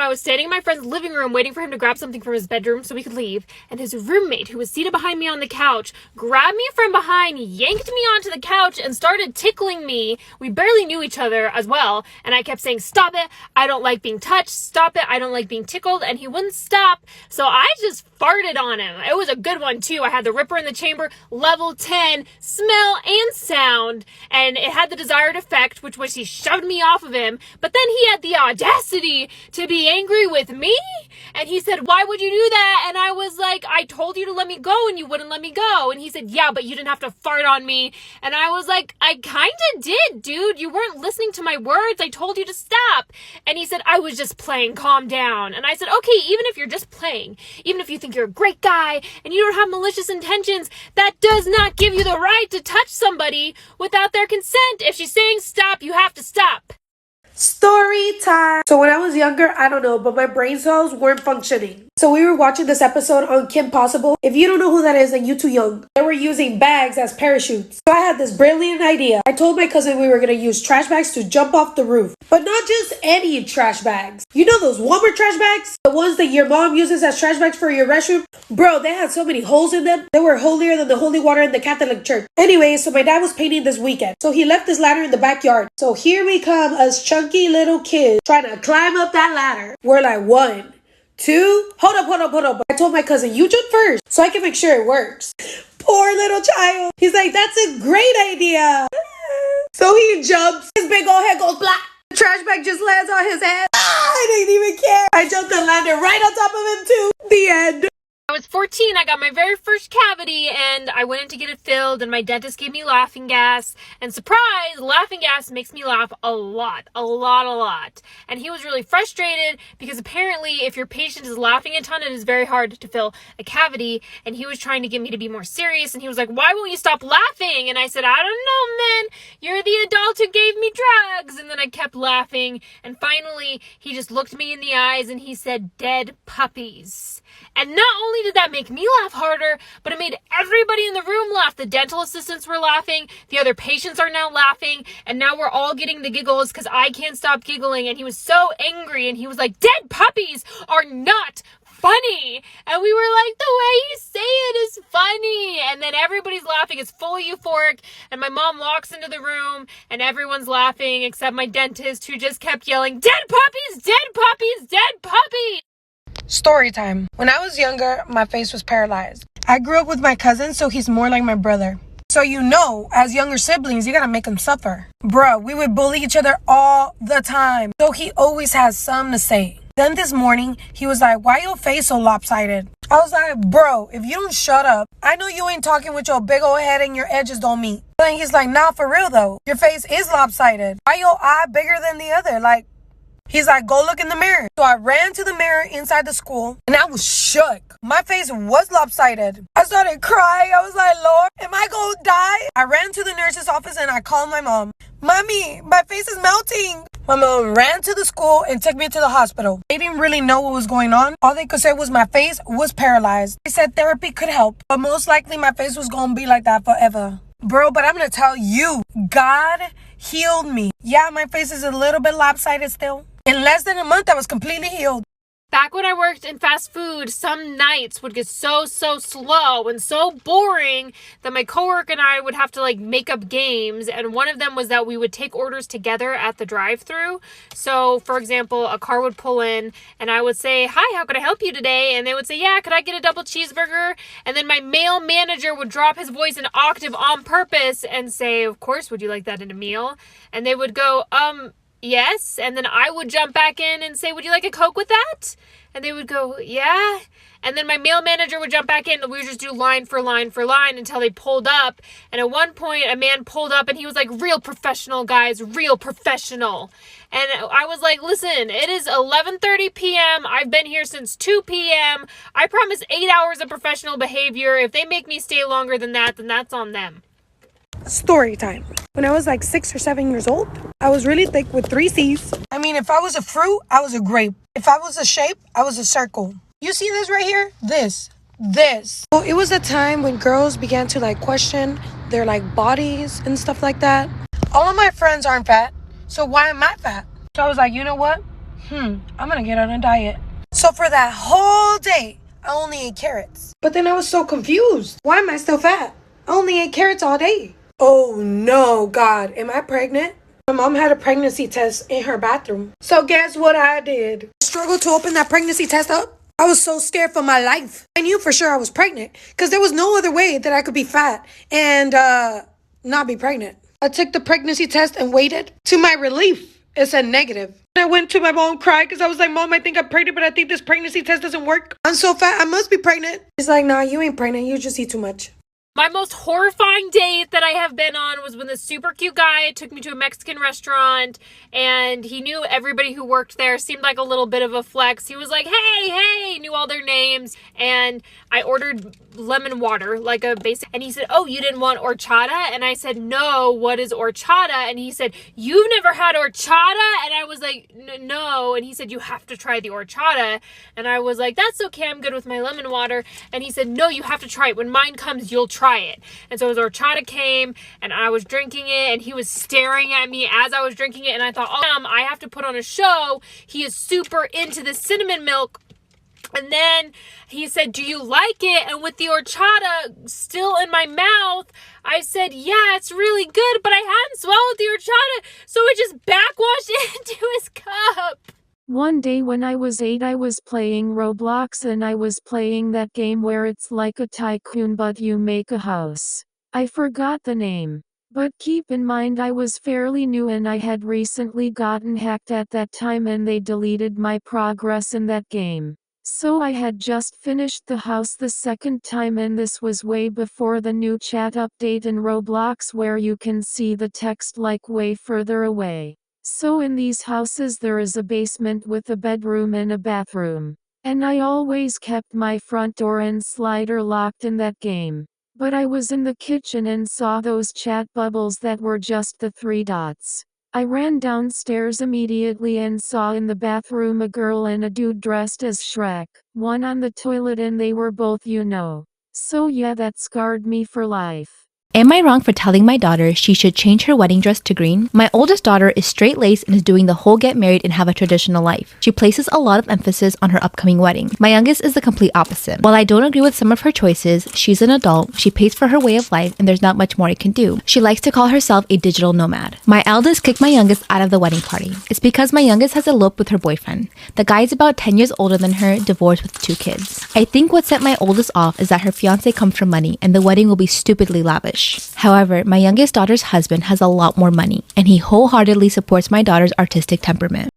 I was standing in my friend's living room waiting for him to grab something from his bedroom so we could leave, and his roommate, who was seated behind me on the couch, grabbed me from behind, yanked me onto the couch, and started tickling me. We barely knew each other as well, and I kept saying, "Stop it, I don't like being touched, stop it, I don't like being tickled," and he wouldn't stop, so I just farted on him. It was a good one too. I had the Ripper in the Chamber, level 10, smell and sound, and it had the desired effect, which was he shoved me off of him, but then he had the audacity to be angry with me, and he said, "Why would you do that?" And I was like, "I told you to let me go and you wouldn't let me go." And he said, "Yeah, but you didn't have to fart on me." And I was like, "I kind of did, dude. You weren't listening to my words. I told you to stop." And he said, "I was just playing, calm down." And I said, "Okay, even if you're just playing, even if you think you're a great guy and you don't have malicious intentions, that does not give you the right to touch somebody without their consent. If she's saying stop, you have to stop." Story time. So when I was younger, I don't know, but my brain cells weren't functioning. So we were watching this episode on Kim Possible. If you don't know who that is, then you're too young. They were using bags as parachutes. So I had this brilliant idea. I told my cousin we were going to use trash bags to jump off the roof. But not just any trash bags. You know those Walmart trash bags? The ones that your mom uses as trash bags for your restroom? Bro, they had so many holes in them. They were holier than the holy water in the Catholic Church. Anyway, so my dad was painting this weekend. So he left his ladder in the backyard. So here we come, us chunky little kids trying to climb up that ladder. We're like, 1, 2, hold up. I told my cousin, you jump first so I can make sure it works. Poor little child. He's like, "That's a great idea." So he jumps. His big old head goes black. The trash bag just lands on his head. I didn't even care. I jumped and landed right on top of him too. The end. I was 14, I got my very first cavity, and I went in to get it filled, and my dentist gave me laughing gas, and surprise, laughing gas makes me laugh a lot. And he was really frustrated, because apparently if your patient is laughing a ton, it is very hard to fill a cavity, and he was trying to get me to be more serious, and he was like, "Why won't you stop laughing?" And I said, "I don't know, man, you're the adult who gave me drugs." And then I kept laughing, and finally, he just looked me in the eyes, and he said, "Dead puppies." And not only did that make me laugh harder, but it made everybody in the room laugh. The dental assistants were laughing. The other patients are now laughing. And now we're all getting the giggles because I can't stop giggling. And he was so angry. And he was like, "Dead puppies are not funny." And we were like, "The way you say it is funny." And then everybody's laughing. It's fully euphoric. And my mom walks into the room and everyone's laughing except my dentist, who just kept yelling, "Dead puppies, dead puppies, dead puppies." Story time. When I was younger, my face was paralyzed. I grew up with my cousin, so he's more like my brother. So as younger siblings, you gotta make them suffer. Bruh, we would bully each other all the time. So he always has something to say. Then this morning, he was like, "Why your face so lopsided?" I was like, "Bro, if you don't shut up, I know you ain't talking with your big old head and your edges don't meet." Then he's like, "Nah, for real though. Your face is lopsided. Why your eye bigger than the other? He's like, "Go look in the mirror." So I ran to the mirror inside the school and I was shook. My face was lopsided. I started crying. I was like, "Lord, am I gonna die?" I ran to the nurse's office and I called my mom. "Mommy, my face is melting." My mom ran to the school and took me to the hospital. They didn't really know what was going on. All they could say was my face was paralyzed. They said therapy could help, but most likely my face was gonna be like that forever. Bro, but I'm gonna tell you, God healed me. Yeah, my face is a little bit lopsided still. In less than a month, I was completely healed. Back when I worked in fast food, some nights would get so slow and so boring that my coworker and I would have to make up games. And one of them was that we would take orders together at the drive-thru. So for example, a car would pull in and I would say, "Hi, how can I help you today?" And they would say, "Yeah, could I get a double cheeseburger?" And then my male manager would drop his voice an octave on purpose and say, "Of course, would you like that in a meal?" And they would go, "Yes." And then I would jump back in and say, "Would you like a Coke with that?" And they would go, "Yeah." And then my male manager would jump back in and we would just do line for line until they pulled up. And at one point, a man pulled up and he was like, "Real professional, guys, real professional." And I was like, "Listen, it is 11:30 p.m. I've been here since 2 p.m. I promise 8 hours of professional behavior. If they make me stay longer than that, then that's on them." Story time. When I was 6 or 7 years old, I was really thick with 3 C's. I mean, if I was a fruit, I was a grape. If I was a shape, I was a circle. You see this right here? This. So it was a time when girls began to question their bodies and stuff like that. All of my friends aren't fat, so why am I fat? So I was like, you know what? I'm gonna get on a diet. So for that whole day, I only ate carrots. But then I was so confused. Why am I still fat? I only ate carrots all day. Oh no, God, am I pregnant? My mom had a pregnancy test in her bathroom. So guess what I did? I struggled to open that pregnancy test up. I was so scared for my life. I knew for sure I was pregnant because there was no other way that I could be fat and not be pregnant. I took the pregnancy test and waited. To my relief, it said negative. I went to my mom, cried because I was like, Mom, I think I'm pregnant, but I think this pregnancy test doesn't work. I'm so fat, I must be pregnant. She's like, nah, you ain't pregnant. You just eat too much. My most horrifying date that I have been on was when this super cute guy took me to a Mexican restaurant, and he knew everybody who worked there. Seemed like a little bit of a flex. He was like, hey, knew all their names, and I ordered lemon water, like a basic, and he said, oh, you didn't want horchata? And I said, no, what is horchata? And he said, you've never had horchata? And I was like, no, and he said, you have to try the horchata, and I was like, that's okay, I'm good with my lemon water, and he said, no, you have to try it. When mine comes, you'll try it. And so his horchata came, and I was drinking it, and he was staring at me as I was drinking it, and I thought, oh, I have to put on a show. He is super into the cinnamon milk. And then he said, do you like it? And with the horchata still in my mouth, I said, yeah, it's really good, but I hadn't swallowed the horchata, so it just backwashed into his cup. One day when I was 8, I was playing Roblox, and I was playing that game where it's like a tycoon but you make a house. I forgot the name. But keep in mind I was fairly new and I had recently gotten hacked at that time and they deleted my progress in that game. So I had just finished the house the second time, and this was way before the new chat update in Roblox where you can see the text like way further away. So in these houses there is a basement with a bedroom and a bathroom. And I always kept my front door and slider locked in that game. But I was in the kitchen and saw those chat bubbles that were just the 3 dots. I ran downstairs immediately and saw in the bathroom a girl and a dude dressed as Shrek, one on the toilet, and they were both, So yeah, that scarred me for life. Am I wrong for telling my daughter she should change her wedding dress to green? My oldest daughter is straight-laced and is doing the whole get married and have a traditional life. She places a lot of emphasis on her upcoming wedding. My youngest is the complete opposite. While I don't agree with some of her choices, she's an adult, she pays for her way of life, and there's not much more I can do. She likes to call herself a digital nomad. My eldest kicked my youngest out of the wedding party. It's because my youngest has eloped with her boyfriend. The guy is about 10 years older than her, divorced with 2 kids. I think what set my oldest off is that her fiance comes from money, and the wedding will be stupidly lavish. However, my youngest daughter's husband has a lot more money, and he wholeheartedly supports my daughter's artistic temperament.